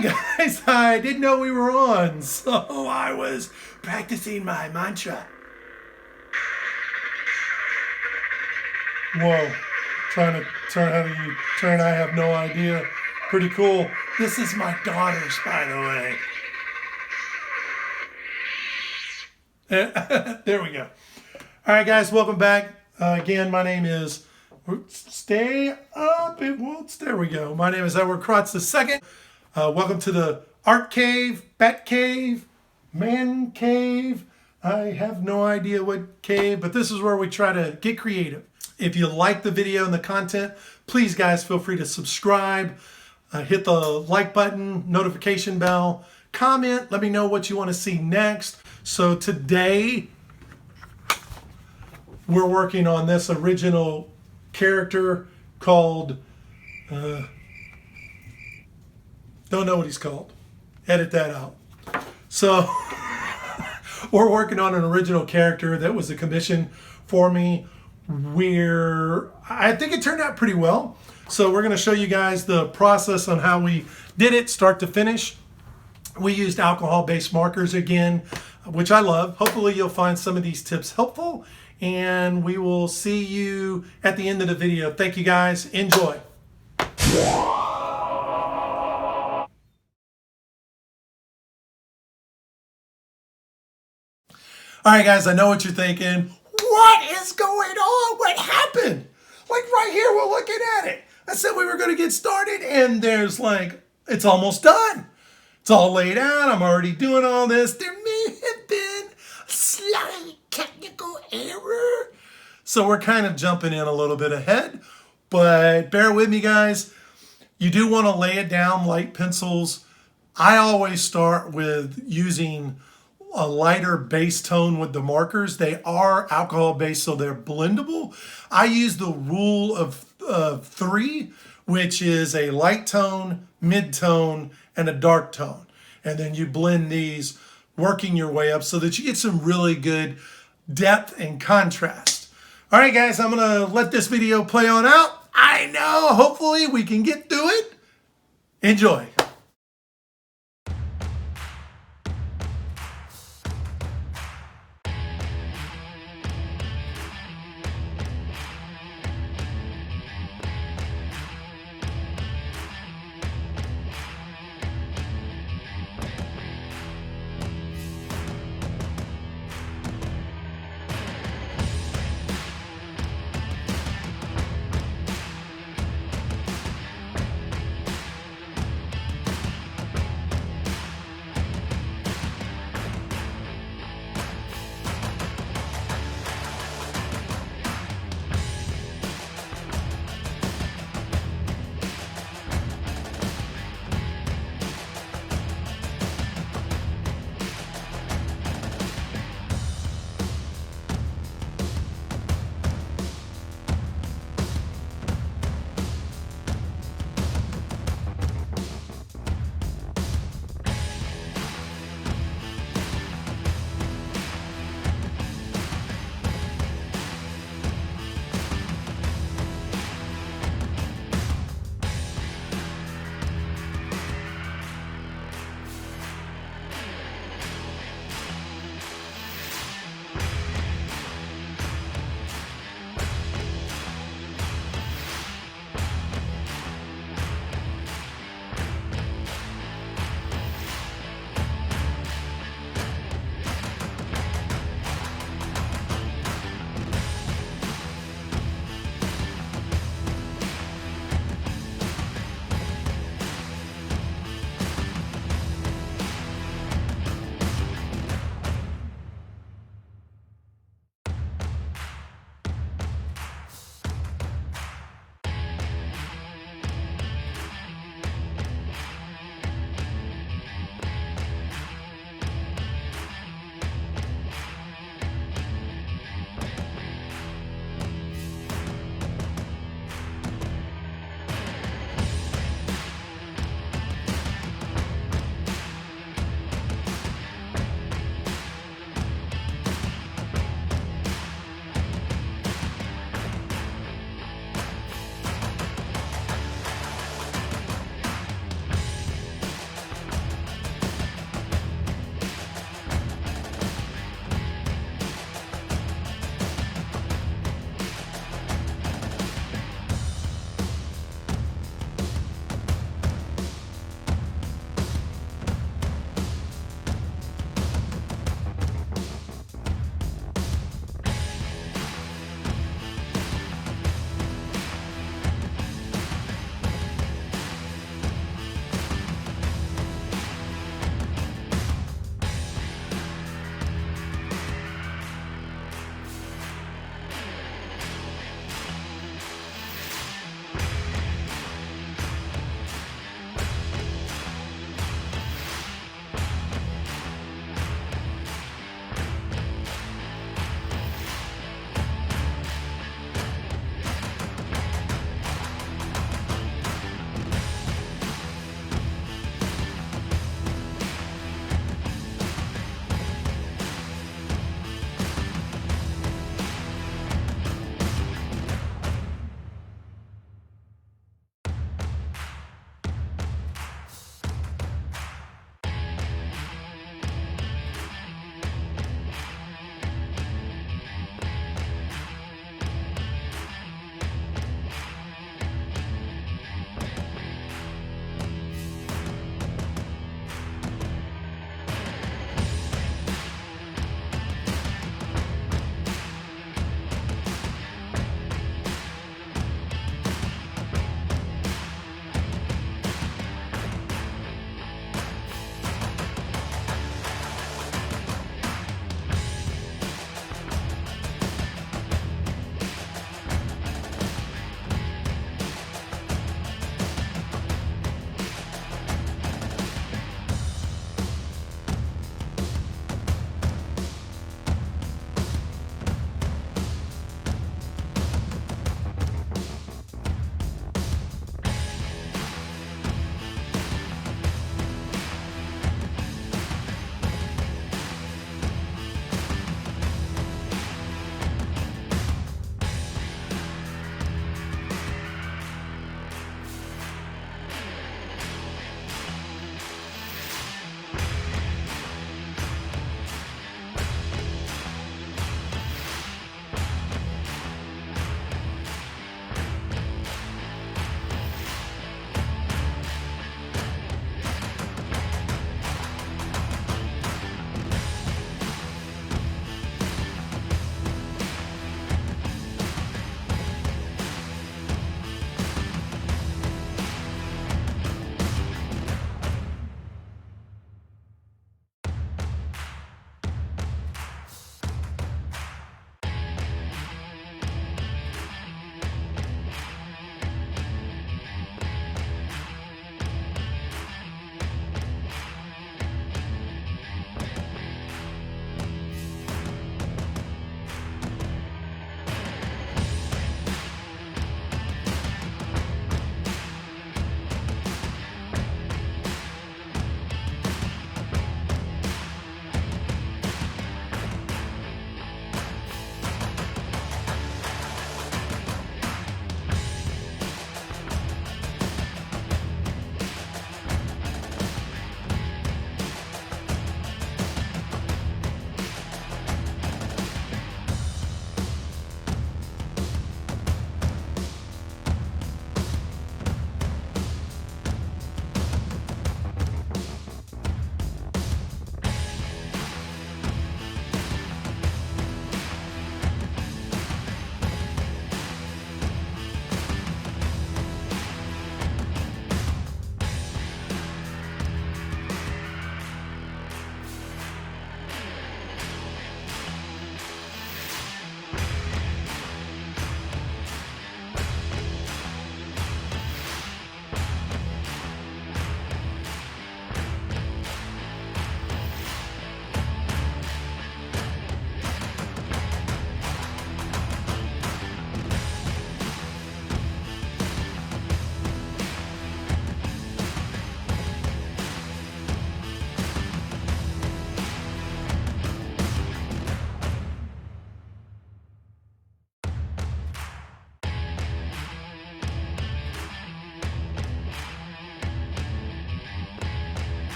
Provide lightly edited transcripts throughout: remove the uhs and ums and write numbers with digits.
Hi guys, I didn't know we were on, so I was practicing my mantra. Whoa, trying to turn, how do you turn? I have no idea. Pretty cool. This is my daughter's, by the way. There we go. All right, guys, welcome back. Again, my name is, stay up, it won't, there we go. My name is Edward Krotz II. Welcome to the Art Cave, Bat Cave, Man Cave. I have no idea what cave, but this is where we try to get creative. If you like the video and the content, please guys feel free to subscribe, hit the like button, notification bell, comment, let me know what you want to see next. So today, we're working on this original character called, don't know what he's called. Edit that out. So we're working on an original character that was a commission for me where I think it turned out pretty well. So we're going to show you guys the process on how we did it start to finish. We used alcohol-based markers again, which I love. Hopefully you'll find some of these tips helpful, and we will see you at the end of the video. Thank you guys. Enjoy. All right, guys, I know what you're thinking. What is going on? What happened? Like right here, we're looking at it. I said we were going to get started, and there's like, it's almost done. It's all laid out. I'm already doing all this. There may have been a slight technical error. So we're kind of jumping in a little bit ahead, but bear with me, guys. You do want to lay it down, light pencils. I always start with using a lighter base tone with the markers. They are alcohol based, so they're blendable. I use the rule of 3, which is a light tone, mid tone, and a dark tone. And then you blend these, working your way up so that you get some really good depth and contrast. All right, guys, I'm gonna let this video play on out. I know, hopefully we can get through it. Enjoy.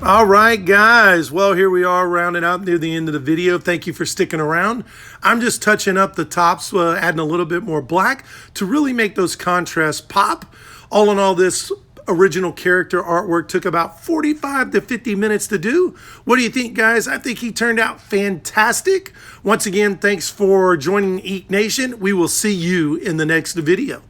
All right, guys. Well, here we are rounding out near the end of the video. Thank you for sticking around. I'm just touching up the tops, adding a little bit more black to really make those contrasts pop. All in all, this original character artwork took about 45 to 50 minutes to do. What do you think, guys? I think he turned out fantastic. Once again, thanks for joining Eek Nation. We will see you in the next video.